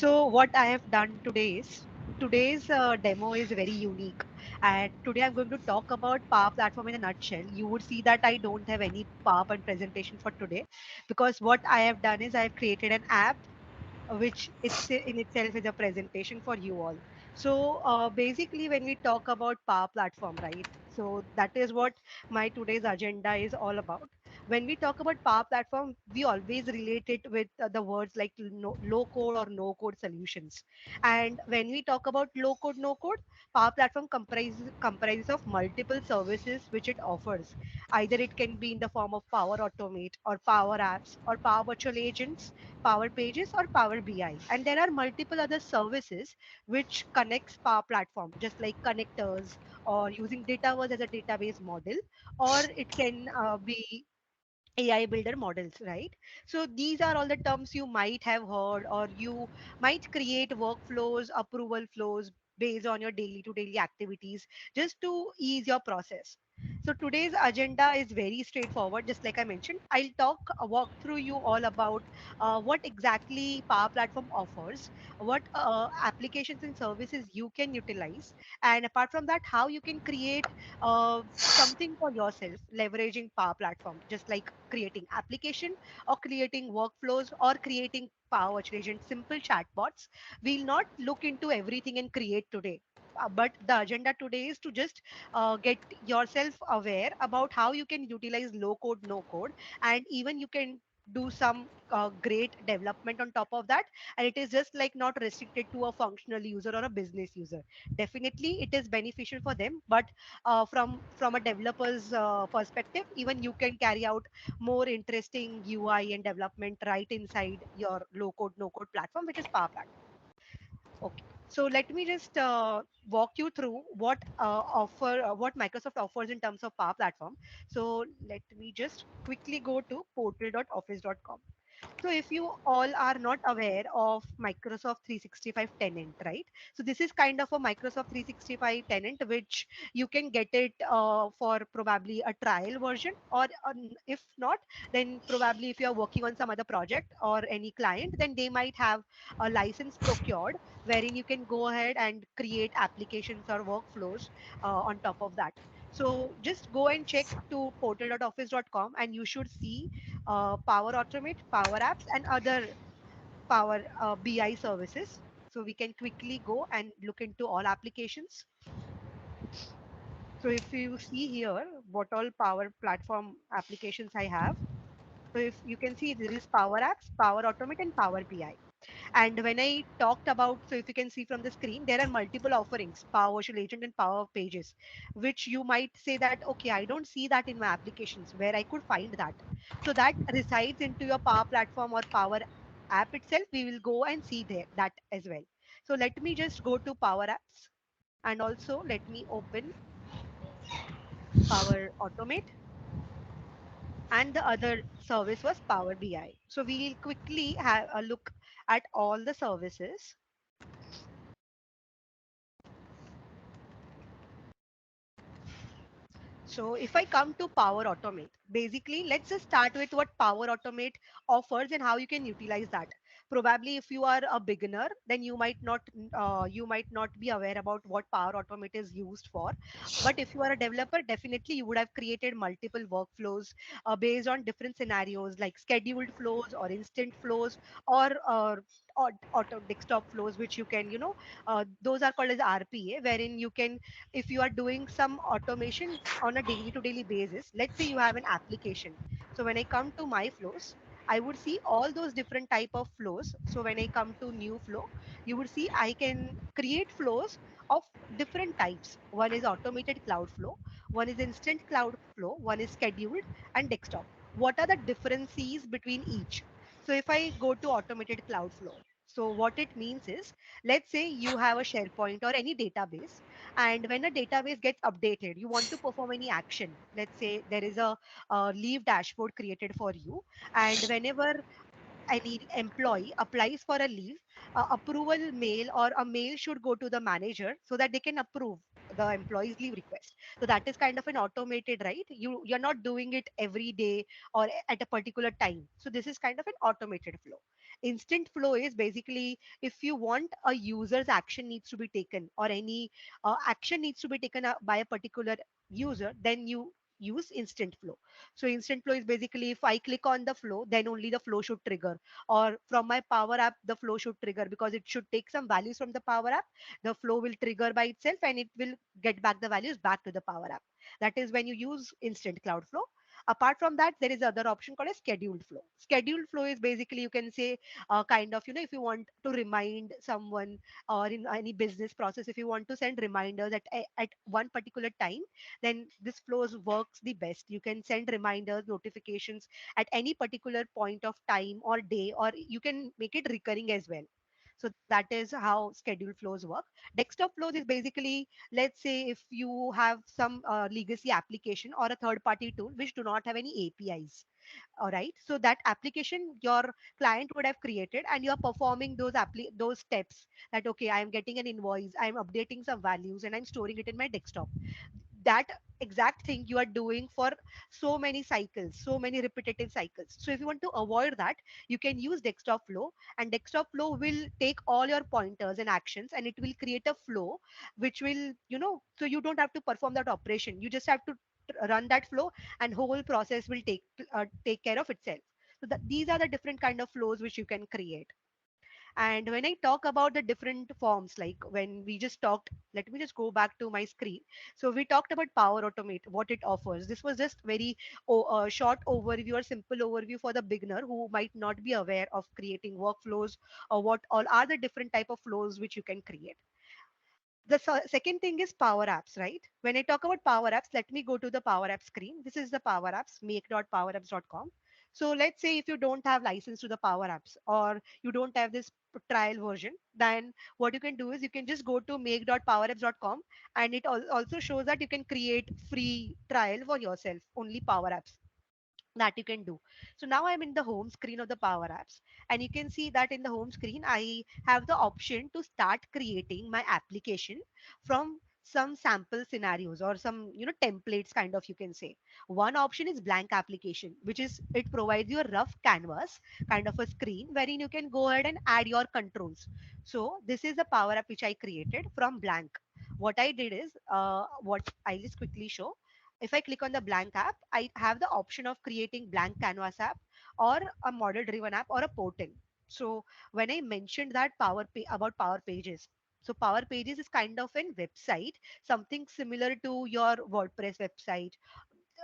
So what I have done today is today's demo is very unique, and today I'm going to talk about Power Platform in a nutshell. You would see that I don't have any PowerPoint presentation for today because what I have done is I have created an app which in itself is a presentation for you all. So basically, when we talk about Power Platform, right? So that is what my today's agenda is all about. When we talk about Power Platform, we always relate it with the words like low code or no code solutions. And when we talk about low code, no code, Power Platform comprises of multiple services which it offers. Either it can be in the form of Power Automate or Power Apps or Power Virtual Agents, Power Pages, or Power BI. And there are multiple other services which connects Power Platform, just like connectors or using Dataverse as a database model, or it can be AI builder models, right? So these are all the terms you might have heard, or you might create workflows, approval flows based on your daily to daily activities just to ease your process. So today's agenda is very straightforward. Just like I mentioned, I'll walk through you all about what exactly Power Platform offers, what applications and services you can utilize, and apart from that, how you can create something for yourself leveraging Power Platform, just like creating application or creating workflows or creating Power Virtual Agent simple chatbots. We'll not look into everything and create today. But the agenda today is to just get yourself aware about how you can utilize low code, no code, and even you can do some great development on top of that. And it is just like not restricted to a functional user or a business user. Definitely, it is beneficial for them, but from a developer's perspective, even you can carry out more interesting UI and development right inside your low code no code platform, which is Power Platform. Okay, so let me just walk you through what Microsoft offers in terms of Power Platform. So let me just quickly go to portal.office.com. So if you all are not aware of Microsoft 365 tenant, right? So this is kind of a Microsoft 365 tenant, which you can get it for probably a trial version, or if not, then probably if you are working on some other project or any client, then they might have a license procured wherein you can go ahead and create applications or workflows on top of that. So just go and check to portal.office.com and you should see Power Automate, Power Apps, and other Power BI services. So we can quickly go and look into all applications. So if you see here what all Power Platform applications I have, so if you can see there is Power Apps, Power Automate, and Power BI. And when I talked about, so if you can see from the screen, there are multiple offerings, Power Virtual Agent and Power Pages, which you might say that, okay, I don't see that in my applications where I could find that. So that resides into your Power Platform or Power app itself. We will go and see there that as well. So let me just go to Power Apps and also let me open Power Automate, and the other service was Power BI. So we'll quickly have a look at all the services. So if I come to Power Automate, basically let's just start with what Power Automate offers and how you can utilize that. Probably if you are a beginner, then you might not be aware about what Power Automate is used for. But if you are a developer, definitely you would have created multiple workflows based on different scenarios like scheduled flows or instant flows or auto desktop flows, which you can those are called as RPA, wherein you can, if you are doing some automation on a daily to daily basis, let's say you have an application. So when I come to my flows, I would see all those different type of flows. So when I come to new flow, you would see I can create flows of different types. One is automated cloud flow, one is instant cloud flow, one is scheduled, and desktop. What are the differences between each? So if I go to automated cloud flow, so what it means is, let's say you have a SharePoint or any database, and when a database gets updated, you want to perform any action. Let's say there is a leave dashboard created for you, and whenever any employee applies for a leave, approval mail or a mail should go to the manager so that they can approve the employee's leave request. So that is kind of an automated, right? You're not doing it every day or at a particular time. So this is kind of an automated flow. Instant flow is basically if you want a user's action needs to be taken, or any action needs to be taken by a particular user, then you use instant flow. So instant flow is basically if I click on the flow, then only the flow should trigger, or from my power app the flow should trigger, because it should take some values from the power app. The flow will trigger by itself and it will get back the values back to the power app. That is when you use instant cloud flow. Apart from that, there is other option called a scheduled flow. Scheduled flow is basically, you can say, kind of, if you want to remind someone, or in any business process, if you want to send reminders at one particular time, then this flows works the best. You can send reminders, notifications at any particular point of time or day, or you can make it recurring as well. So that is how scheduled flows work. Desktop flows is basically, let's say if you have some legacy application or a third party tool which do not have any APIs. All right, so that application your client would have created, and you're performing those steps, that okay, I am getting an invoice, I'm updating some values, and I'm storing it in my desktop. That exact thing you are doing for so many cycles, so many repetitive cycles. So if you want to avoid that, you can use desktop flow, and desktop flow will take all your pointers and actions, and it will create a flow which will, so you don't have to perform that operation, you just have to run that flow, and whole process will take care of itself. So these are the different kind of flows which you can create. And when I talk about the different forms, like when we just talked, let me just go back to my screen. So we talked about Power Automate, what it offers. This was just very short overview or simple overview for the beginner who might not be aware of creating workflows, or what all are the different type of flows which you can create. The second thing is Power Apps, right? When I talk about Power Apps, let me go to the Power App screen. This is the Power Apps, make.powerapps.com. So let's say if you don't have license to the Power Apps, or you don't have this trial version, then what you can do is you can just go to make.powerapps.com, and it also shows that you can create free trial for yourself, only Power Apps, that you can do. So now I'm in the home screen of the Power Apps, and you can see that in the home screen I have the option to start creating my application from some sample scenarios, or some templates, kind of, you can say. One option is blank application, which is it provides you a rough canvas, kind of a screen wherein you can go ahead and add your controls. So this is the Power App which I created from blank. What I did is, what I'll just quickly show. If I click on the blank app, I have the option of creating blank canvas app, or a model driven app, or a portal. So when I mentioned that about Power Pages, so Power Pages is kind of a website, something similar to your WordPress website.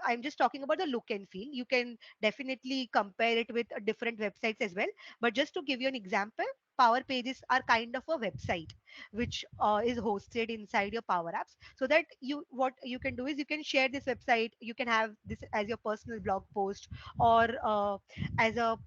I'm just talking about the look and feel. You can definitely compare it with different websites as well. But just to give you an example, Power Pages are kind of a website which is hosted inside your Power Apps. So that what you can do is you can share this website. You can have this as your personal blog post, or as a,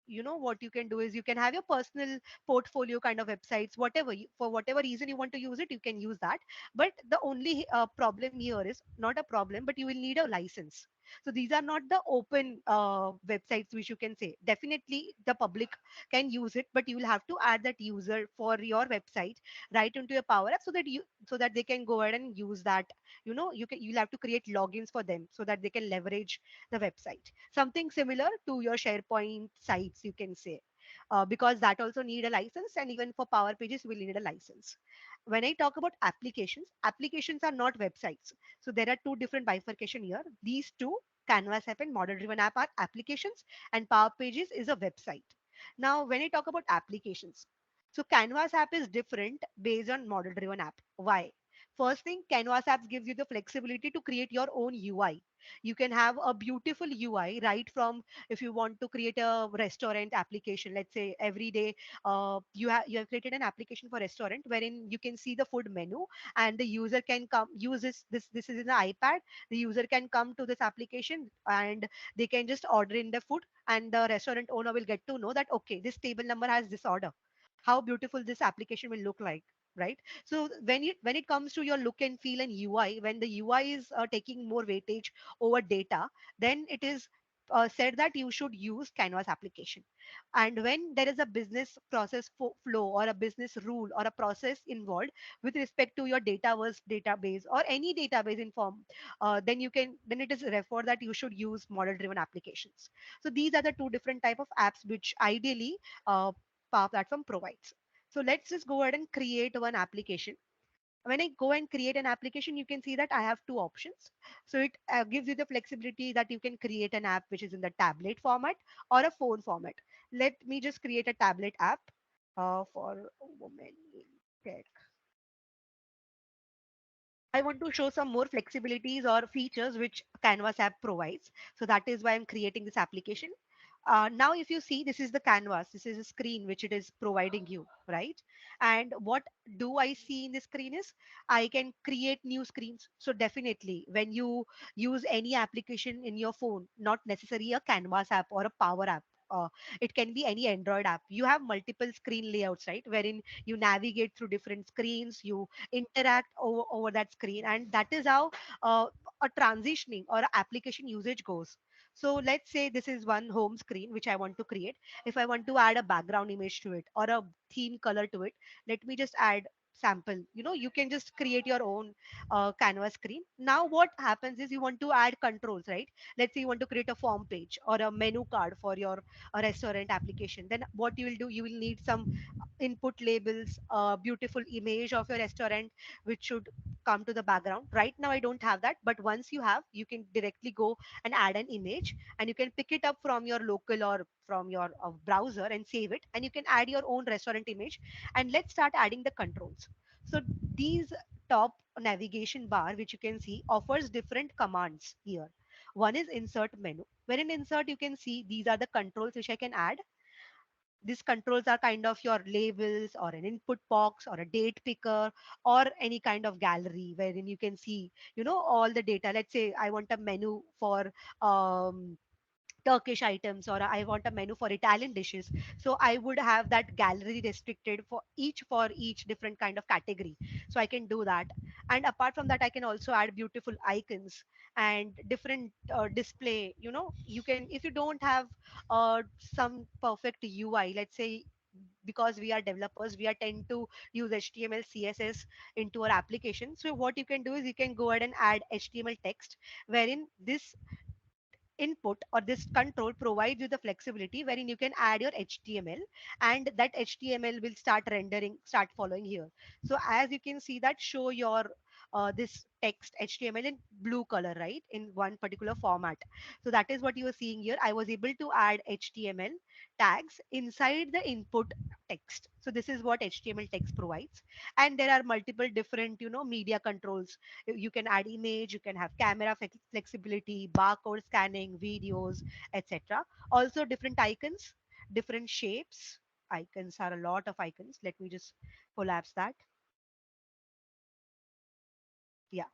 what you can do is you can have your personal portfolio kind of websites, whatever for whatever reason you want to use it, you can use that. But the only problem here is not a problem, but you will need a license. So these are not the open websites which you can say. Definitely the public can use it, but you will have to add that user for your website right into your Power App, so that they can go ahead and use that. You'll have to create logins for them so that they can leverage the website. Something similar to your SharePoint sites, you can say, because that also need a license, and even for Power Pages, we will need a license. When I talk about applications, applications are not websites. So there are two different bifurcation here. These two, Canvas app and model driven app, are applications, and Power Pages is a website. Now, when I talk about applications, so Canvas app is different based on model driven app. Why? First thing, Canvas apps gives you the flexibility to create your own UI. You can have a beautiful UI right from, if you want to create a restaurant application, let's say every day, you have created an application for restaurant wherein you can see the food menu, and the user can come use this is in the iPad. The user can come to this application, and they can just order in the food, and the restaurant owner will get to know that okay, this table number has this order. How beautiful this application will look like, right? So when it comes to your look and feel and UI, when the UI is taking more weightage over data, then it is said that you should use Canvas application. And when there is a business process flow or a business rule or a process involved with respect to your dataverse database or any database in form, then it is referred that you should use model driven applications. So these are the two different type of apps which ideally Power Platform provides. So let's just go ahead and create one application. When I go and create an application, you can see that I have two options. So it gives you the flexibility that you can create an app which is in the tablet format or a phone format. Let me just create a tablet app for women in tech. I want to show some more flexibilities or features which Canvas app provides. So that is why I'm creating this application. Now, if you see, this is the canvas. This is a screen which it is providing you, right? And what do I see in the screen is I can create new screens. So definitely, when you use any application in your phone, not necessarily a Canvas app or a Power app. It can be any Android app. You have multiple screen layouts, right? Wherein you navigate through different screens, you interact over that screen, and that is how a transitioning or a application usage goes. So let's say this is one home screen which I want to create. If I want to add a background image to it or a theme color to it, let me just add sample. You can just create your own canvas screen. Now what happens is you want to add controls, right? Let's say you want to create a form page or a menu card for your restaurant application. Then what you will do, you will need some input labels, a beautiful image of your restaurant which should come to the background. Right now I don't have that, but once you have, you can directly go and add an image, and you can pick it up from your local or from your browser and save it, and you can add your own restaurant image. And let's start adding the controls. So these top navigation bar which you can see offers different commands here. One is insert menu, where in insert you can see these are the controls which I can add. These controls are kind of your labels or an input box or a date picker or any kind of gallery wherein you can see, all the data. Let's say I want a menu for um, Turkish items, or I want a menu for Italian dishes. So I would have that gallery restricted for each different kind of category. So I can do that. And apart from that, I can also add beautiful icons and different display. You can, if you don't have some perfect UI, let's say, because we are developers, we are tend to use HTML, CSS into our application. So what you can do is you can go ahead and add HTML text, wherein this input or this control provides you the flexibility wherein you can add your HTML, and that HTML will start following here. So as you can see that show your this text HTML in blue color, right, in one particular format. So that is what you are seeing here. I was able to add HTML tags inside the input text. So this is what HTML text provides. And there are multiple different, media controls. You can add image, you can have camera flexibility, barcode scanning, videos, etc. Also different icons, different shapes. Icons are a lot of icons. Let me just collapse that. Yeah.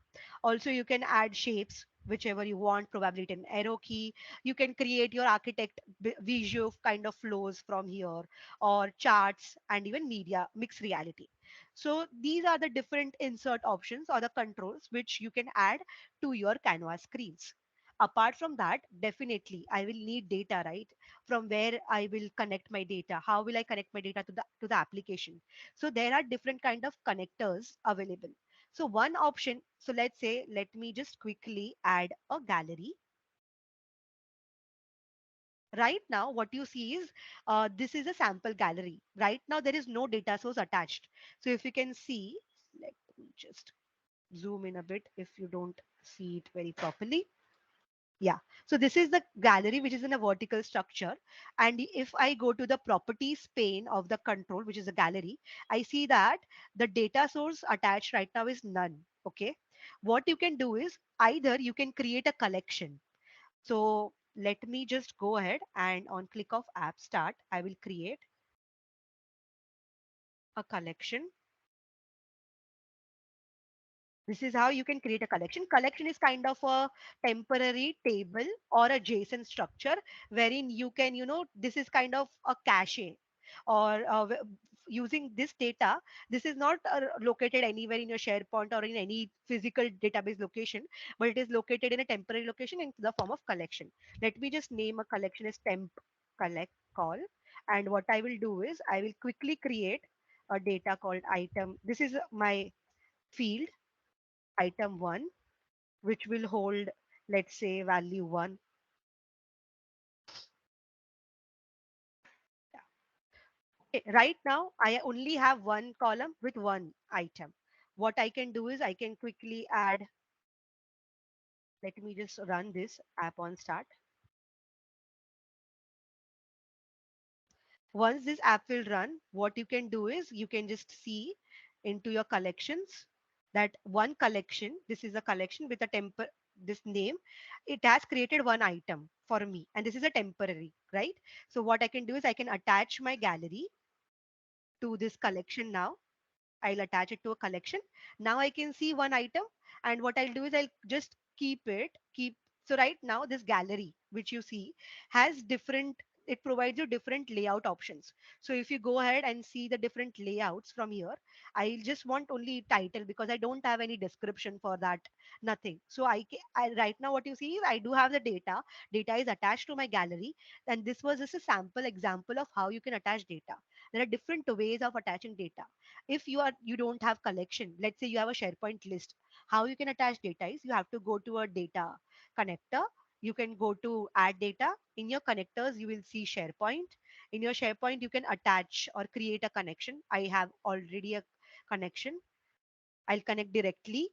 Also, you can add shapes, whichever you want, probably an arrow key. You can create your architect visual kind of flows from here, or charts and even media, mixed reality. So these are the different insert options or the controls which you can add to your Canvas screens. Apart from that, definitely I will need data, right? From where I will connect my data. How will I connect my data to the application? So there are different kind of connectors available. So one option, so let's say, let me just quickly add a gallery. Right now, what you see is this is a sample gallery. Right now, there is no data source attached. So if you can see, let me just zoom in a bit if you don't see it very properly. Yeah. So this is the gallery, which is in a vertical structure. And if I go to the properties pane of the control, which is a gallery, I see that the data source attached right now is none. Okay. What you can do is either you can create a collection. So let me just go ahead and on click of app start, I will create a collection. This is how you can create a collection. Collection is kind of a temporary table or a JSON structure wherein you can, this is kind of a cache or using this data, this is not located anywhere in your SharePoint or in any physical database location, but it is located in a temporary location in the form of collection. Let me just name a collection as temp collect call. And what I will do is I will quickly create a data called item. This is my field item one, which will hold, let's say, value one. Okay, right now, I only have one column with one item. What I can do is I can quickly add, let me just run this app on start. Once this app will run, what you can do is you can just see into your collections that one collection, this is a collection with a this name, it has created one item for me, and this is a temporary, right? So what I can do is I can attach my gallery to this collection now. I'll attach it to a collection. Now I can see one item, and what I'll do is I'll just keep. So right now this gallery, which you see, has different, it provides you different layout options. So if you go ahead and see the different layouts from here, I just want only title because I don't have any description for that, nothing. So right now what you see is I do have the data. Data is attached to my gallery, and this was just a sample example of how you can attach data. There are different ways of attaching data. If you don't have collection, let's say you have a SharePoint list, how you can attach data is you have to go to a data connector. You can go to add data. In your connectors you will see SharePoint. In your SharePoint you can attach or create a connection. I have already a connection. I'll connect directly,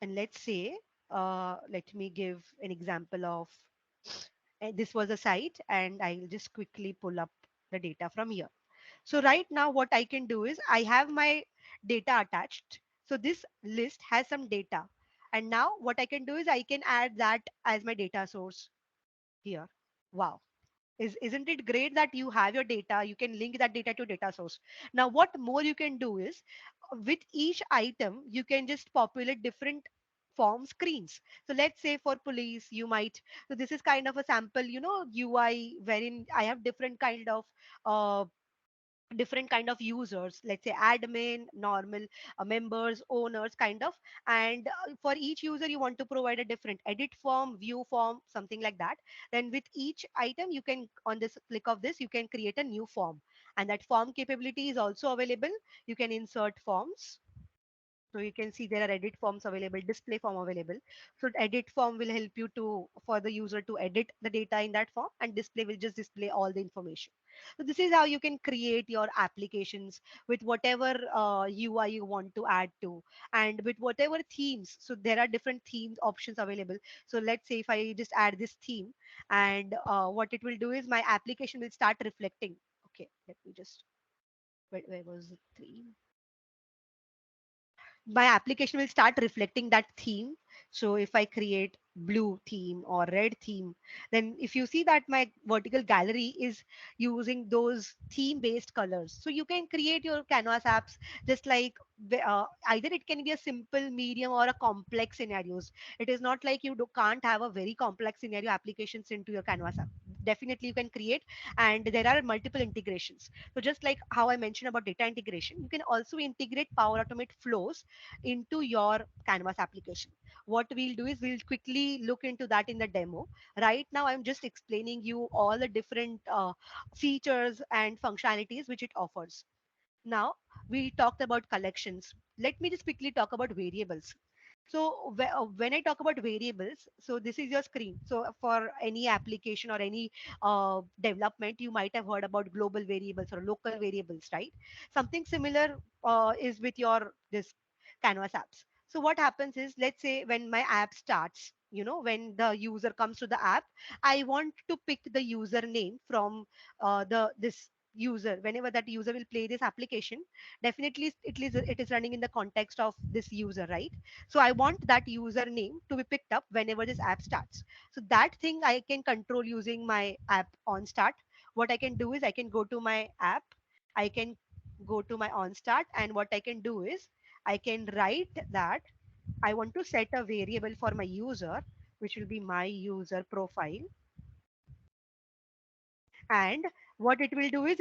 and let's say, let me give an example of, this was a site, and I'll just quickly pull up the data from here. So right now what I can do is I have my data attached. So this list has some data. And now what I can do is I can add that as my data source here. Wow. Isn't it great that you have your data, you can link that data to data source. Now what more you can do is, with each item you can just populate different form screens. So let's say for police you might, so this is kind of a sample, UI, wherein I have uh, different kind of users, let's say admin, normal, members, owners, kind of. And for each user you want to provide a different edit form, view form, something like that. Then with each item you can, on this click of this, you can create a new form, and that form capability is also available. You can insert forms. So you can see there are edit forms available, display form available. So edit form will help you to, for the user to edit the data in that form, and display will just display all the information. So this is how you can create your applications with whatever UI you want to add to, and with whatever themes. So there are different themes options available. So let's say if I just add this theme, and what it will do is my application will start reflecting. Okay, let me just, where was the theme? My application will start reflecting that theme. So if I create blue theme or red theme, then if you see that my vertical gallery is using those theme based colors. So you can create your canvas apps just like, either it can be a simple, medium, or a complex scenarios. It is not like can't have a very complex scenario applications into your canvas app. Definitely you can create, and there are multiple integrations. So just like how I mentioned about data integration, you can also integrate Power Automate flows into your canvas application. What we'll do is we'll quickly look into that in the demo. Right now I'm just explaining you all the different features and functionalities which it offers. Now we talked about collections. Let me just quickly talk about variables. So when I talk about variables, so this is your screen. So for any application or any development, you might have heard about global variables or local variables, right? Something similar is with your this Canvas apps. So what happens is, let's say when my app starts, when the user comes to the app, I want to pick the username from the this user. Whenever that user will play this application, definitely it is running in the context of this user, right? So I want that username to be picked up whenever this app starts. So that thing I can control using my app on start. What I can do is I can go to my app, I can go to my on start, and what I can do is I can write that I want to set a variable for my user, which will be my user profile. And What it will do is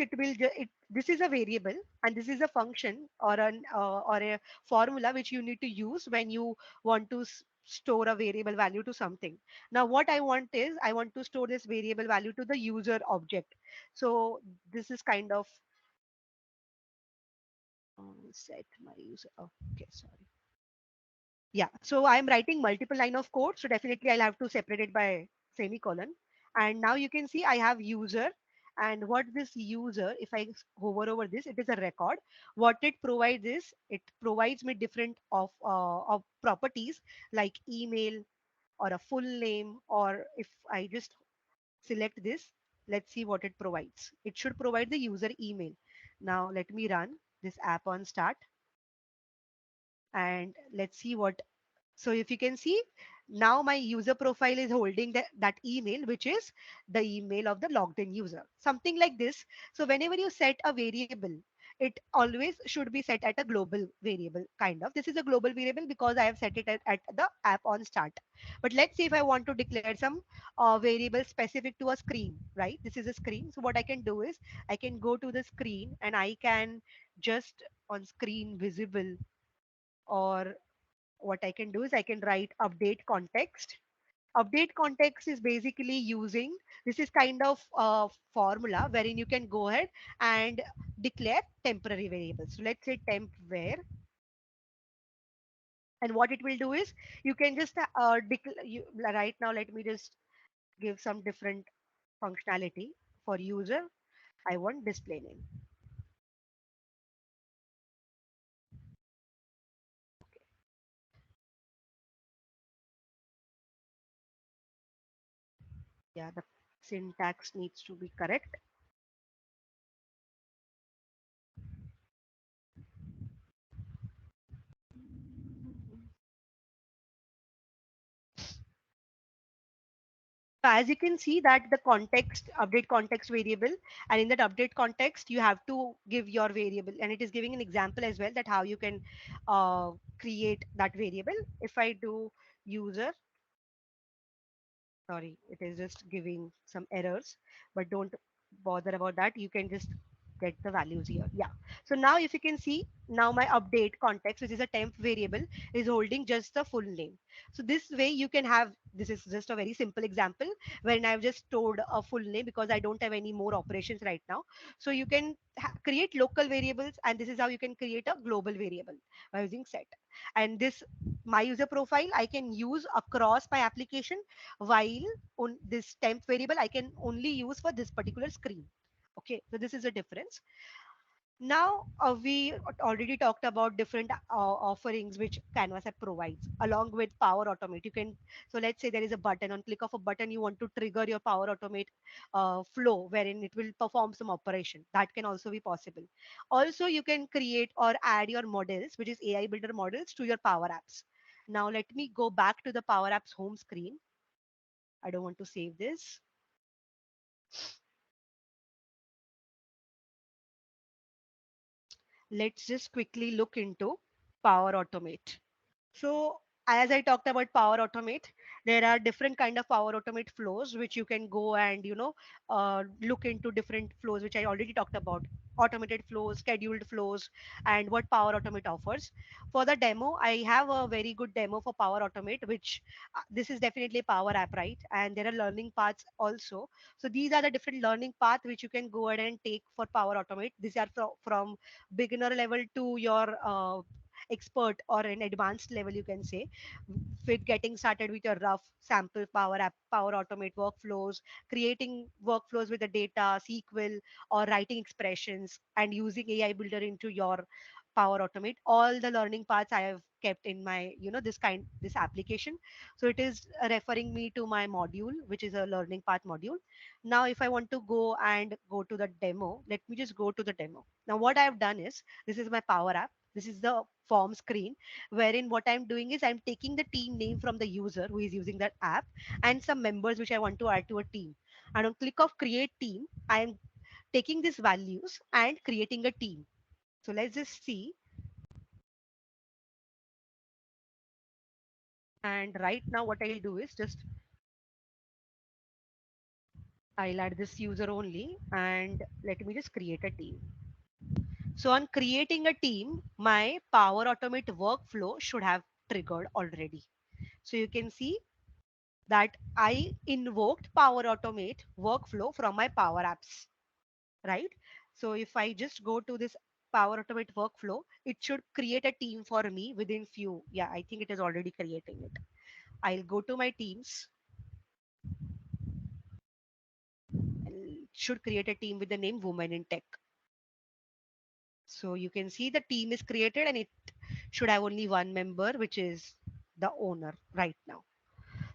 this is a variable and this is a function or a formula which you need to use when you want to store a variable value to something. Now what I want is I want to store this variable value to the user object. So this is kind of set my user. Okay, sorry. Yeah, so I'm writing multiple line of code. So definitely I'll have to separate it by semicolon. And now you can see I have user. And what this user, if I hover over this, it is a record. What it provides is it provides me different of properties like email or a full name, or if I just select this, let's see what it provides. It should provide the user email. Now let me run this app on start and let's see what. So if you can see, now my user profile is holding that email, which is the email of the logged in user, something like this. So whenever you set a variable, it always should be set at a global variable kind of. This is a global variable because I have set it at the app on start. But let's see if I want to declare some variable specific to a screen, right? This is a screen. So what I can do is I can go to the screen and I can just on screen visible, or what I can do is I can write update context. Update context is basically using, this is kind of a formula wherein you can go ahead and declare temporary variables. So let's say temp where, and what it will do is you can just right now let me just give some different functionality for user. I want display name. Yeah, the syntax needs to be correct. So as you can see that the context, update context variable, and in that update context, you have to give your variable, and it is giving an example as well that how you can create that variable. If I do user, sorry, it is just giving some errors, but don't bother about that. You can just get the values here. Yeah. So now if you can see, now my update context, which is a temp variable, is holding just the full name. So this way you can have, this is just a very simple example when I've just stored a full name because I don't have any more operations right now. So you can create local variables, and this is how you can create a global variable by using set. And this my user profile I can use across my application, while on this temp variable I can only use for this particular screen. Okay, so this is a difference. Now we already talked about different offerings which Canvas app provides along with Power Automate. You can, so let's say there is a button, on click of a button you want to trigger your Power Automate flow wherein it will perform some operation. That can also be possible. Also you can create or add your models, which is AI builder models, to your Power Apps. Now let me go back to the Power Apps home screen. I don't want to save this. Let's just quickly look into Power Automate. So as I talked about Power Automate, there are different kind of Power Automate flows which you can go and look into different flows which I already talked about. Automated flows, scheduled flows, and what Power Automate offers. For the demo, I have a very good demo for Power Automate, which this is definitely a Power App, right? And there are learning paths also. So these are the different learning paths which you can go ahead and take for Power Automate. These are from beginner level to your expert or an advanced level, you can say, with getting started with your rough sample Power App, Power Automate workflows, creating workflows with the data, SQL, or writing expressions, and using AI Builder into your Power Automate. All the learning parts I have kept in my, this application. So it is referring me to my module, which is a learning path module. Now, if I want to go and go to the demo, let me just go to the demo. Now, what I have done is, this is my Power App. This is the form screen, wherein what I'm doing is I'm taking the team name from the user who is using that app and some members which I want to add to a team. And on click of create team, I am taking these values and creating a team. So let's just see. And right now what I'll do is just I'll add this user only and let me just create a team. So on creating a team, my Power Automate workflow should have triggered already. So you can see that I invoked Power Automate workflow from my Power Apps, right? So if I just go to this Power Automate workflow, it should create a team for me within few. Yeah, I think it is already creating it. I'll go to my teams and should create a team with the name Women in Tech. So you can see the team is created and it should have only one member, which is the owner right now.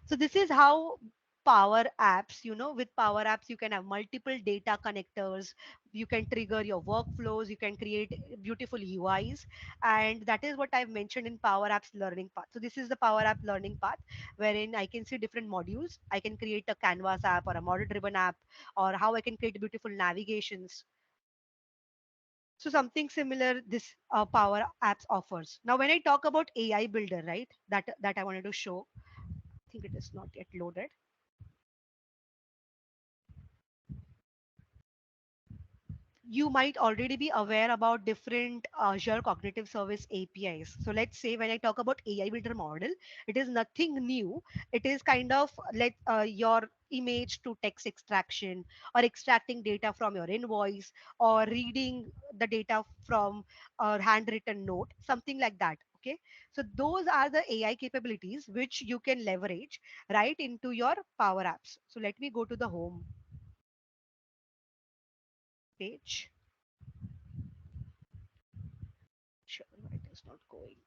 So this is how Power Apps, with Power Apps, you can have multiple data connectors. You can trigger your workflows. You can create beautiful UIs. And that is what I've mentioned in Power Apps learning path. So this is the Power App learning path wherein I can see different modules. I can create a Canvas app or a model driven app, or how I can create beautiful navigations. So something similar this Power Apps offers. Now, when I talk about AI Builder, right, that I wanted to show, I think it is not yet loaded. You might already be aware about different Azure Cognitive Service APIs. So let's say when I talk about AI Builder model, it is nothing new. It is kind of let your image to text extraction, or extracting data from your invoice, or reading the data from a handwritten note, something like that. Okay, so those are the AI capabilities which you can leverage right into your Power Apps. So let me go to the home page. Sure, it is not going.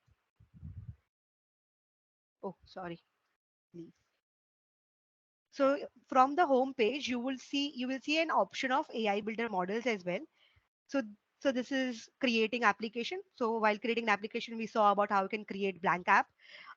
Oh, sorry. Leave. So from the home page, you will see an option of AI builder models as well. So so this is creating application. So while creating an application, we saw about how you can create blank app.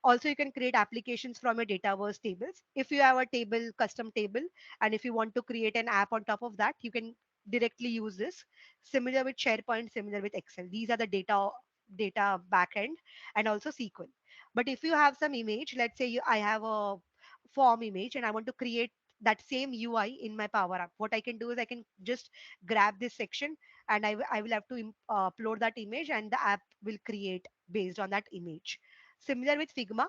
Also, you can create applications from your Dataverse tables. If you have a table, custom table, and if you want to create an app on top of that, you can directly use this. Similar with SharePoint, similar with Excel. These are the data backend and also SQL. But if you have some image, let's say I have a form image and I want to create that same UI in my Power App. What I can do is I can just grab this section and I will have to upload that image and the app will create based on that image. Similar with Figma,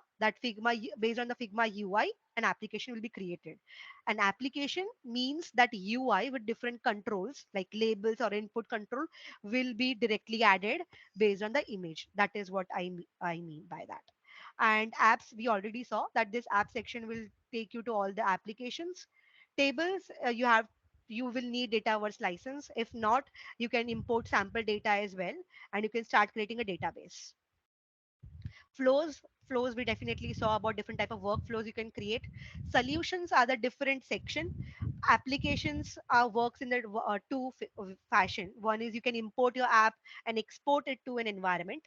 based on the Figma UI, an application will be created. An application means that UI with different controls like labels or input control will be directly added based on the image. That is what I mean by that. And apps, we already saw that this app section will take you to all the applications. Tables, you will need Dataverse license. If not, you can import sample data as well, and you can start creating a database. Flows we definitely saw about different type of workflows you can create. Solutions are the different section. Applications works in the fashion. One is you can import your app and export it to an environment,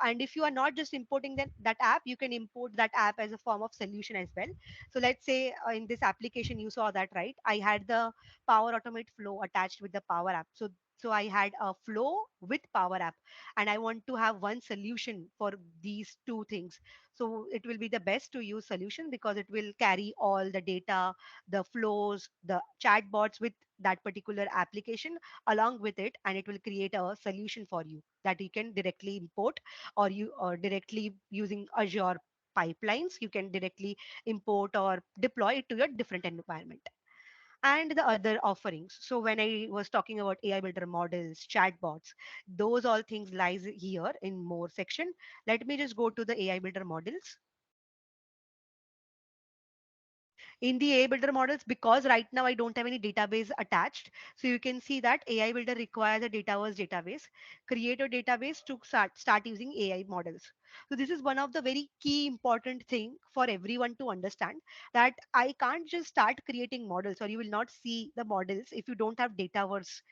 and if you are not just importing that app, you can import that app as a form of solution as well. So let's say in this application you saw that, right, I had the Power Automate flow attached with the Power App. So I had a flow with Power App, and I want to have one solution for these two things. So it will be the best to use solution because it will carry all the data, the flows, the chatbots with that particular application along with it, and it will create a solution for you that you can directly import, or you or directly using Azure pipelines, you can directly import or deploy it to your different environment. And the other offerings. So when I was talking about AI builder models, chatbots, those all things lies here in more section. Let me just go to the AI builder models. In the AI builder models, because right now I don't have any database attached, so you can see that AI builder requires a Dataverse database. Create a database to start using AI models. So this is one of the very key important thing for everyone to understand, that I can't just start creating models, or you will not see the models if you don't have Dataverse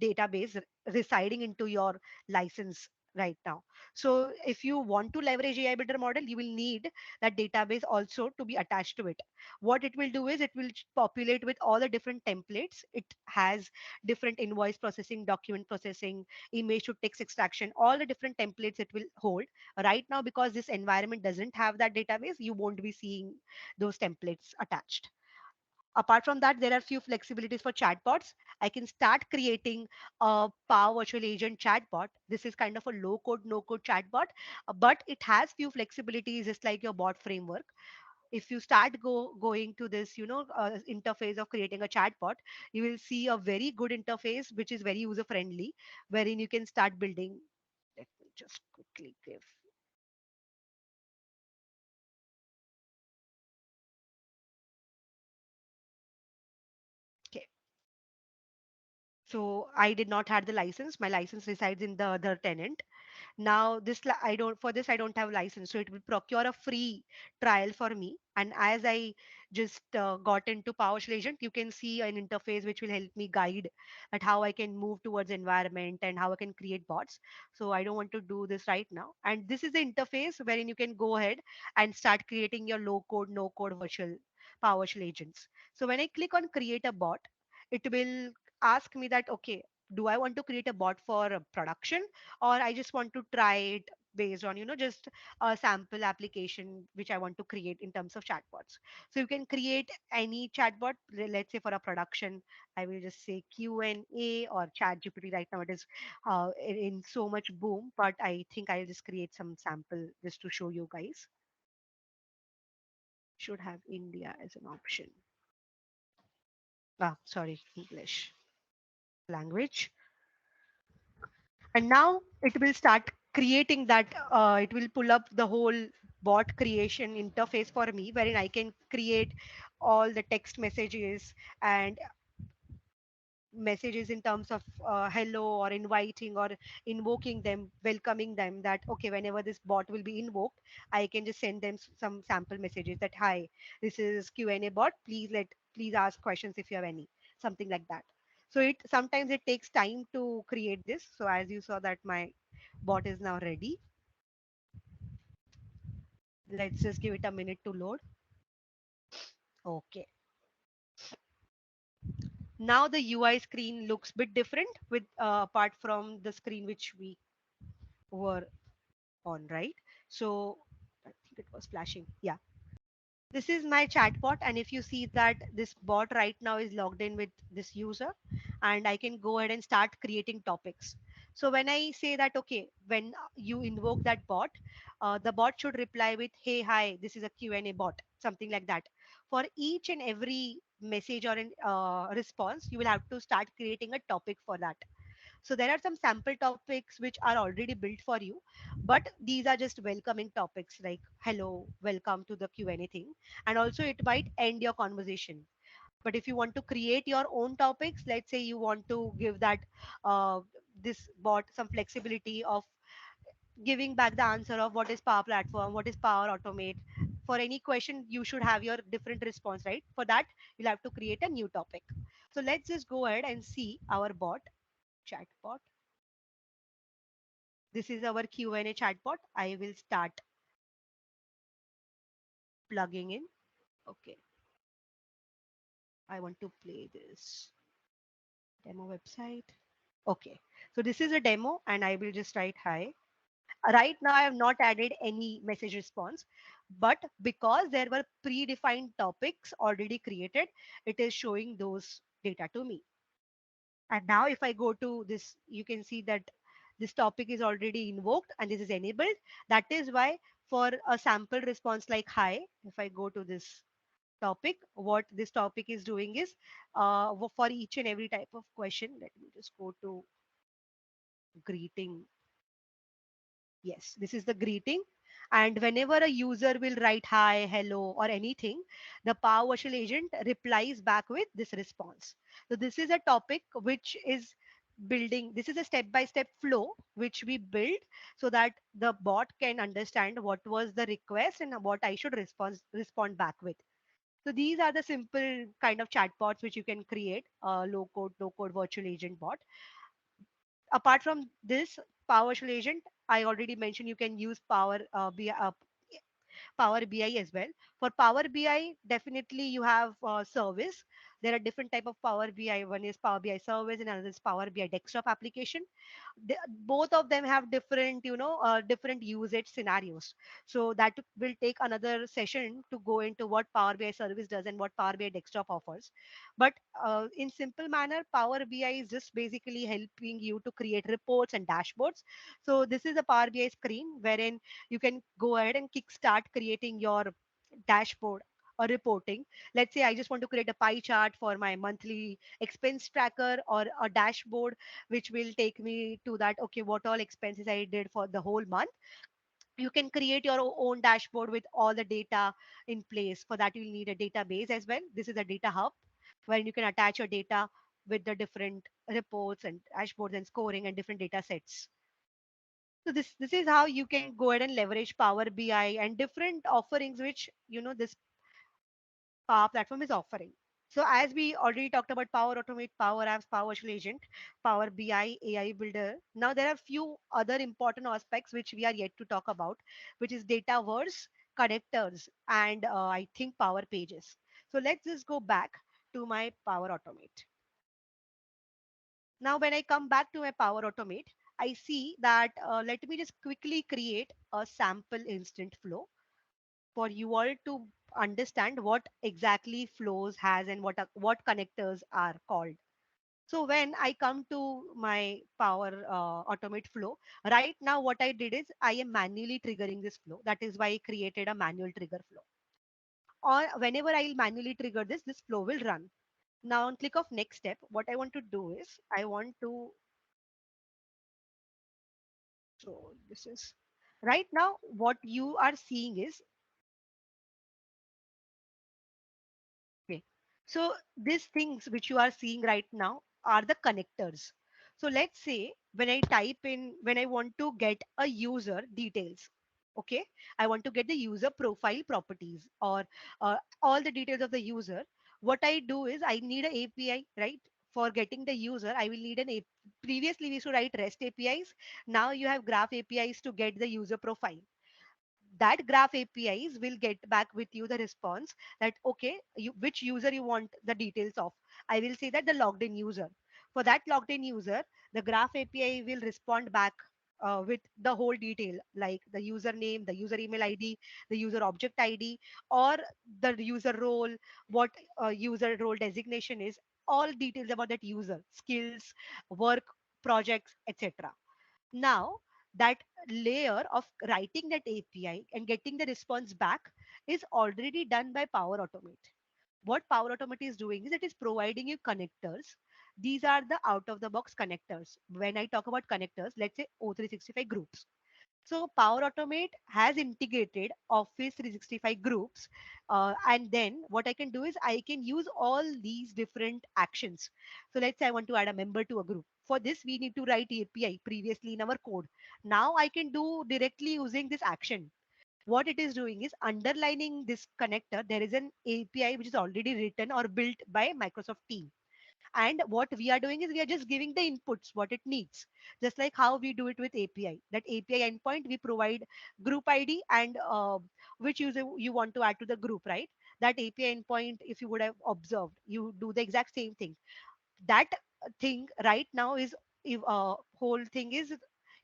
database residing into your license right now. So if you want to leverage AI builder model, you will need that database also to be attached to it. What it will do is it will populate with all the different templates. It has different invoice processing, document processing, image to text extraction, all the different templates it will hold. Right now, because this environment doesn't have that database, you won't be seeing those templates attached. Apart from that, there are few flexibilities for chatbots. I can start creating a Power Virtual Agent chatbot. This is kind of a low code, no code chatbot, but it has few flexibilities just like your bot framework. If you start going to this interface of creating a chatbot, you will see a very good interface which is very user friendly, wherein you can start building. Let me just quickly give. Okay, so I did not have the license. My license resides in the other tenant. Now I don't, for this I don't have license, so it will procure a free trial for me. And as I just got into PowerShell agent, you can see an interface which will help me guide at how I can move towards environment and how I can create bots. So I don't want to do this right now, and this is the interface wherein you can go ahead and start creating your low code no code virtual PowerShell agents. So when I click on create a bot, it will ask me that, okay, do I want to create a bot for production, or I just want to try it based on just a sample application which I want to create in terms of chatbots. So you can create any chatbot. Let's say for a production, I will just say Q&A or chat GPT. Right now it is in so much boom, but I think I'll just create some sample just to show you guys. Should have India as an option. Sorry, English language. And now it will start creating that. It will pull up the whole bot creation interface for me, wherein I can create all the text messages and messages in terms of hello, or inviting or invoking them, welcoming them, that okay, whenever this bot will be invoked, I can just send them some sample messages that, hi, this is Q&A bot, please ask questions if you have any, something like that. So it sometimes it takes time to create this. So as you saw that my bot is now ready. Let's just give it a minute to load. Okay, now the UI screen looks bit different with apart from the screen which we were on, right? So I think it was flashing. Yeah. This is my chatbot, and if you see that this bot right now is logged in with this user, and I can go ahead and start creating topics. So when I say that, okay, when you invoke that bot, the bot should reply with, hey, hi, this is a Q&A bot, something like that. For each and every message or response, you will have to start creating a topic for that. So there are some sample topics which are already built for you, but these are just welcoming topics like hello, welcome to the Q&A thing, and also it might end your conversation. But if you want to create your own topics, let's say you want to give that this bot some flexibility of giving back the answer of what is Power Platform, what is Power Automate. For any question, you should have your different response, right? For that, you'll have to create a new topic. So let's just go ahead and see our bot, chatbot. This is our Q&A chatbot. I will start plugging in. Okay, I want to play this demo website. Okay, so this is a demo and I will just write hi. Right now, I have not added any message response, but because there were predefined topics already created, it is showing those data to me. And now if I go to this, you can see that this topic is already invoked and this is enabled. That is why for a sample response like hi, if I go to this topic, what this topic is doing is for each and every type of question, let me just go to greeting. Yes, this is the greeting. And whenever a user will write hi, hello, or anything, the PowerShell agent replies back with this response. So this is a topic which is building. This is a step-by-step flow which we build so that the bot can understand what was the request and what I should respond back with. So these are the simple kind of chatbots which you can create, low code, no code virtual agent bot. Apart from this PowerShell agent, I already mentioned you can use Power BI as well. For Power BI, definitely you have service. There are different type of Power BI. One is Power BI service and another is Power BI desktop application. Both of them have different, different usage scenarios. So that will take another session to go into what Power BI service does and what Power BI desktop offers. But in simple manner, Power BI is just basically helping you to create reports and dashboards. So this is a Power BI screen wherein you can go ahead and kickstart creating your dashboard or reporting. Let's say I just want to create a pie chart for my monthly expense tracker, or a dashboard which will take me to that, okay, what all expenses I did for the whole month. You can create your own dashboard with all the data in place. For that, you'll need a database as well. This is a data hub where you can attach your data with the different reports and dashboards and scoring and different data sets. So this is how you can go ahead and leverage Power BI and different offerings which this Power Platform is offering. So as we already talked about Power Automate, Power Apps, Power Virtual Agent, Power BI, AI Builder. Now there are few other important aspects which we are yet to talk about, which is Dataverse, connectors, and I think Power Pages. So let's just go back to my Power Automate. Now when I come back to my Power Automate, I see that let me just quickly create a sample instant flow for you all to understand what exactly flows has and what connectors are called. So when I come to my Power Automate flow, right now what I did is I am manually triggering this flow. That is why I created a manual trigger flow. Or whenever I will manually trigger this, this flow will run. Now on click of next step, what I want to do is I want to, so this is right now what you are seeing is, okay. So these things which you are seeing right now are the connectors. So let's say when I type in, when I want to get a user details, okay, I want to get the user profile properties, or all the details of the user. What I do is I need an API, right? For getting the user, I will need an previously we used to write REST APIs. Now you have graph APIs to get the user profile. That graph APIs will get back with you the response that, okay, which user you want the details of. I will say that the logged in user. For that logged in user, the graph API will respond back with the whole detail, like the username, the user email ID, the user object ID, or the user role, what user role designation is, all details about that user, skills, work, projects, etc. Now, that layer of writing that API and getting the response back is already done by Power Automate. What Power Automate is doing is it is providing you connectors. These are the out of the box connectors. When I talk about connectors, let's say O365 groups. So Power Automate has integrated Office 365 groups. And then what I can do is I can use all these different actions. So let's say I want to add a member to a group. For this, we need to write API previously in our code. Now I can do directly using this action. What it is doing is underlining this connector. There is an API which is already written or built by Microsoft Team. And what we are doing is we are just giving the inputs what it needs, just like how we do it with API. That API endpoint, we provide group ID and which user you want to add to the group, right? That API endpoint, if you would have observed, you do the exact same thing. That thing right now is, if whole thing is,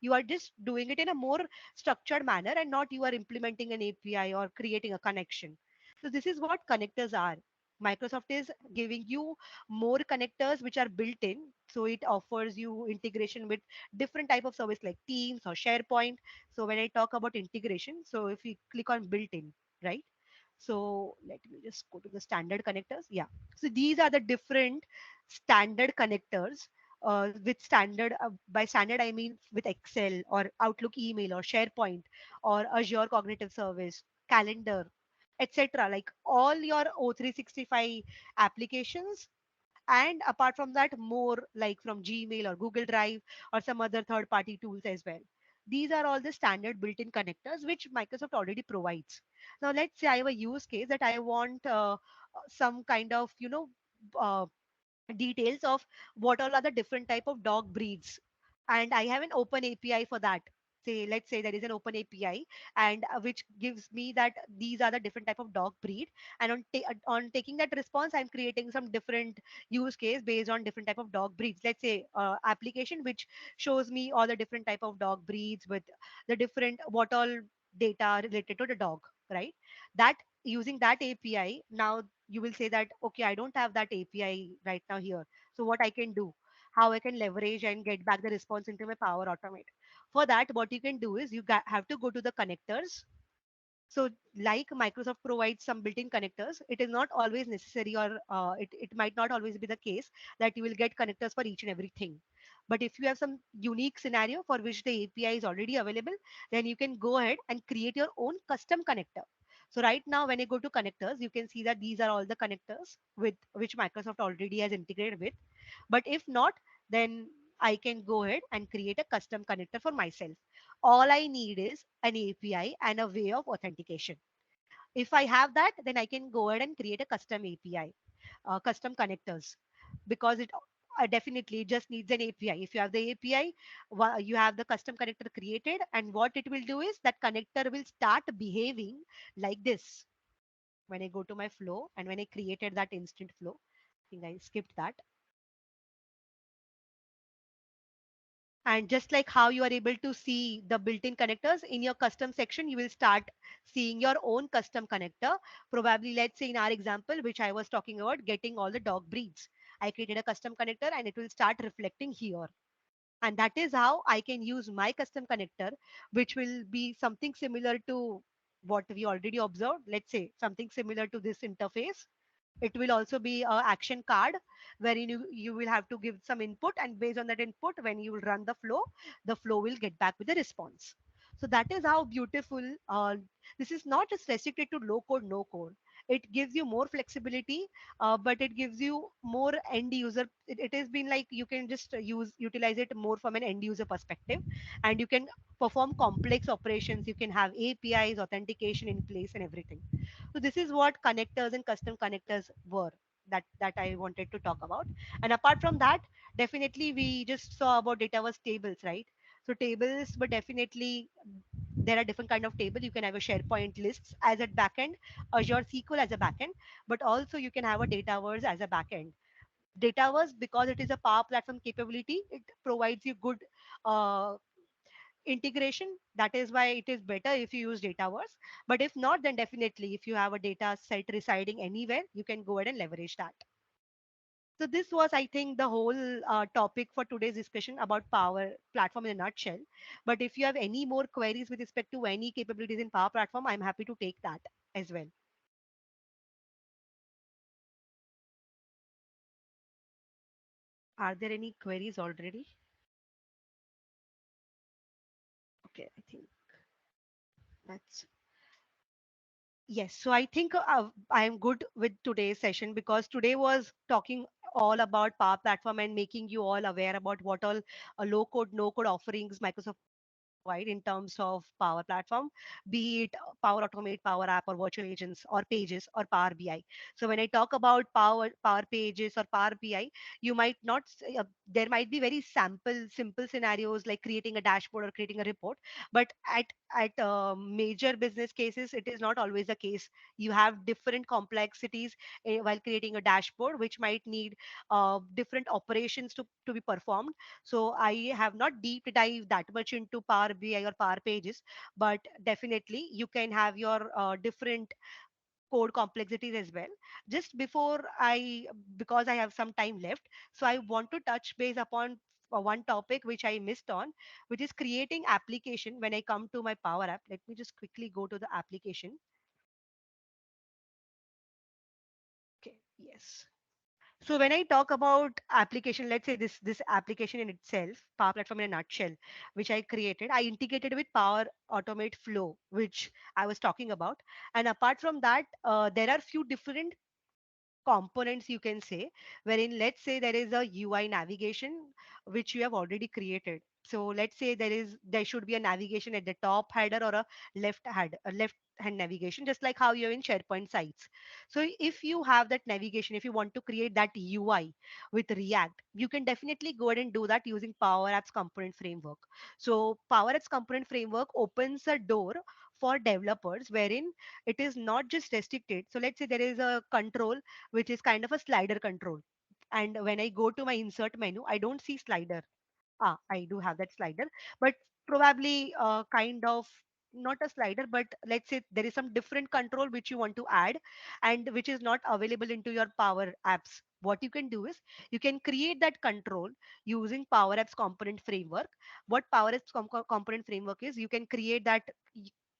you are just doing it in a more structured manner and not you are implementing an API or creating a connection. So this is what connectors are. Microsoft is giving you more connectors which are built in, so it offers you integration with different type of service like Teams or SharePoint. So when I talk about integration, so if you click on built in, right? So let me just go to the standard connectors. Yeah, so these are the different standard connectors. With standard, by standard I mean with Excel or Outlook email or SharePoint or Azure Cognitive Service, Calendar, etc. Like all your O365 applications, and apart from that more like from Gmail or Google Drive or some other third party tools as well. These are all the standard built-in connectors which Microsoft already provides. Now let's say I have a use case that I want some kind of uh, details of what all are the different type of dog breeds, and I have an open API for that. let's say there is an open API, and which gives me that these are the different type of dog breed, and on taking that response, I'm creating some different use case based on different type of dog breeds. Let's say application which shows me all the different type of dog breeds with the different what all data related to the dog, right? That using that API, now you will say that okay, I don't have that API right now here. So what I can do, how I can leverage and get back the response into my Power Automate. For that, what you can do is have to go to the connectors. So like Microsoft provides some built-in connectors, it is not always necessary, or it might not always be the case that you will get connectors for each and everything. But if you have some unique scenario for which the API is already available, then you can go ahead and create your own custom connector. So right now, when I go to connectors, you can see that these are all the connectors with which Microsoft already has integrated with. But if not, then I can go ahead and create a custom connector for myself. All I need is an API and a way of authentication. If I have that, then I can go ahead and create a custom API, custom connectors, because it definitely just needs an API. If you have the API, you have the custom connector created, and what it will do is that connector will start behaving like this. When I go to my flow and when I created that instant flow, I think I skipped that. And just like how you are able to see the built-in connectors in your custom section, you will start seeing your own custom connector. Probably, let's say in our example, which I was talking about, getting all the dog breeds. I created a custom connector and it will start reflecting here. And that is how I can use my custom connector, which will be something similar to what we already observed. Let's say something similar to this interface. It will also be a action card wherein you will have to give some input, and based on that input, when you will run the flow will get back with the response. So that is how beautiful. This is not just restricted to low code, no code. It gives you more flexibility, but it gives you more end user. It has been like you can just utilize it more from an end user perspective, and you can perform complex operations. You can have APIs, authentication in place, and everything. So this is what connectors and custom connectors were, that I wanted to talk about. And apart from that, definitely we just saw about data was tables, right? So tables, but definitely there are different kind of table. You can have a SharePoint lists as a backend, Azure SQL as a backend, but also you can have a Dataverse as a backend. Dataverse, because it is a Power Platform capability, it provides you good uh, integration. That is why it is better if you use Dataverse. But if not, then definitely if you have a data set residing anywhere, you can go ahead and leverage that. So this was, I think, the whole topic for today's discussion about Power Platform in a nutshell. But if you have any more queries with respect to any capabilities in Power Platform, I'm happy to take that as well. Are there any queries already? Okay, I think that's yes. So I think I am good with today's session, because today was talking all about Power Platform and making you all aware about what all low code, no code offerings Microsoft provide in terms of Power Platform, be it Power Automate, Power App, or virtual agents, or pages, or Power BI. So when I talk about Power Pages or Power BI, you might not there might be very simple scenarios like creating a dashboard or creating a report, but at major business cases, it is not always the case. You have different complexities while creating a dashboard, which might need different operations to be performed. So I have not deep dive that much into Power BI or Power Pages, but definitely you can have your different code complexities as well. Just before because I have some time left, so I want to touch base upon one topic which I missed on, which is creating application. When I come to my Power App, let me just quickly go to the application. Okay, yes. So when I talk about application, let's say this application in itself, Power Platform in a nutshell, which I created, I integrated with Power Automate Flow, which I was talking about. And apart from that, there are few different components, you can say, wherein let's say there is a UI navigation which you have already created. So let's say there should be a navigation at the top header or a left hand navigation, just like how you have in SharePoint sites. So if you have that navigation, if you want to create that UI with React, you can definitely go ahead and do that using Power Apps Component Framework. So Power Apps Component Framework opens a door for developers wherein it is not just restricted. So let's say there is a control which is kind of a slider control. And when I go to my insert menu, I don't see slider. I do have that slider, but probably kind of not a slider, but let's say there is some different control which you want to add and which is not available into your Power Apps. What you can do is you can create that control using Power Apps Component Framework. What Power Apps Component Framework is, you can create that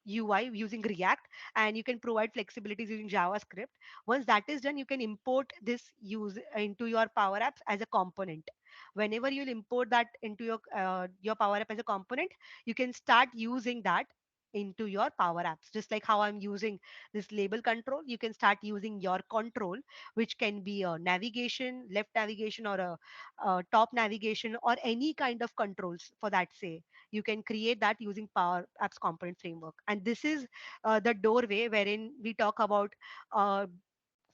UI using React, and you can provide flexibilities using JavaScript. Once that is done, you can import this use into your Power Apps as a component. Whenever you'll import that into your Power App as a component, you can start using that into your Power Apps. Just like how I'm using this label control, you can start using your control, which can be a navigation, left navigation, or a top navigation, or any kind of controls for that, say. You can create that using Power Apps Component Framework. And this is the doorway wherein we talk about uh,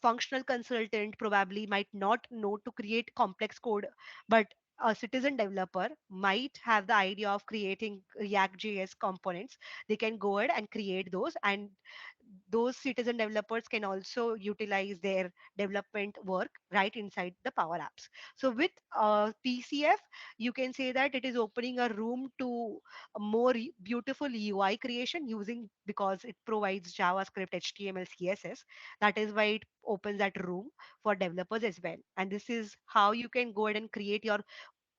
functional consultant probably might not know to create complex code, but a citizen developer might have the idea of creating React.js components. They can go ahead and create those, and those citizen developers can also utilize their development work right inside the Power Apps. So with PCF, you can say that it is opening a room to a more beautiful UI creation using, because it provides JavaScript, HTML, CSS. That is why it opens that room for developers as well. And this is how you can go ahead and create your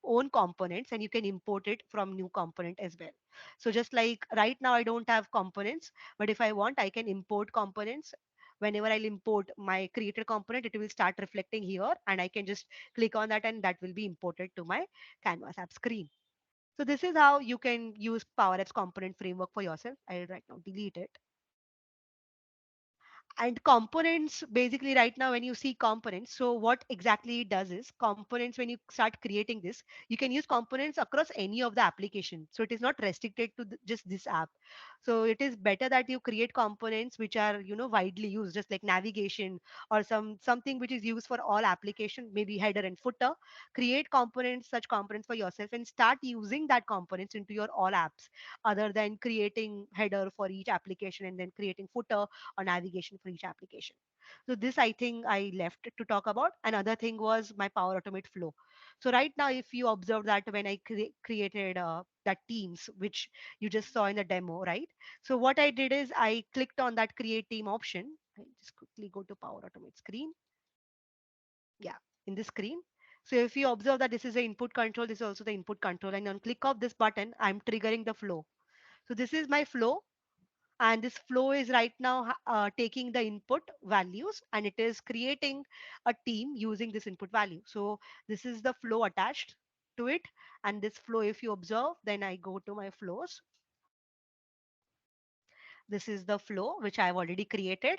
own components, and you can import it from new component as well. So just like right now I don't have components, but if I want, I can import components. Whenever I'll import my created component, it will start reflecting here, and I can just click on that and that will be imported to my Canvas app screen. So this is how you can use Power Apps component framework for yourself. I'll right now delete it. And components, basically right now when you see components, so what exactly it does is, components, when you start creating this, you can use components across any of the application, so it is not restricted to just this app. So it is better that you create components which are, widely used, just like navigation, or something which is used for all application, maybe header and footer. Create components, such components for yourself, and start using that components into your all apps, other than creating header for each application and then creating footer or navigation for each application. So this, I think, I left to talk about. Another thing was my Power Automate flow. So right now, if you observe that when I created that Teams, which you just saw in the demo, right? So what I did is I clicked on that Create Team option. I just quickly go to Power Automate screen. Yeah, in this screen. So if you observe that this is the input control, this is also the input control. And on click of this button, I'm triggering the flow. So this is my flow, and this flow is right now taking the input values, and it is creating a team using this input value. So this is the flow attached to it. And this flow, if you observe, then I go to my flows. This is the flow which I've already created,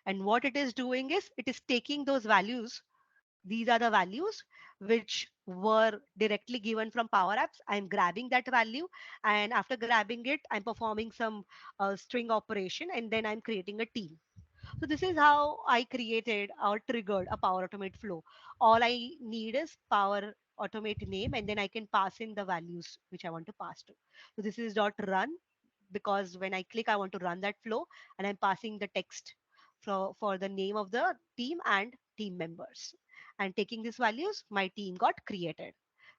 and what it is doing is it is taking those values. These are the values which were directly given from Power Apps. I'm grabbing that value, and after grabbing it, I'm performing some string operation, and then I'm creating a team. So this is how I created or triggered a Power Automate flow. All I need is Power Automate name, and then I can pass in the values which I want to pass to. So this is dot run, because when I click, I want to run that flow, and I'm passing the text for the name of the team and team members. And taking these values, my team got created.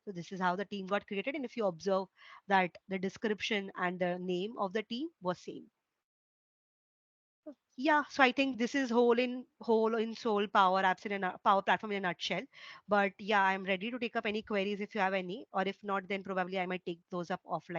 So this is how the team got created. And if you observe that the description and the name of the team was same. Yeah, so I think this is whole in soul Power Apps in a Power Platform in a nutshell. But yeah, I'm ready to take up any queries if you have any, or if not, then probably I might take those up offline.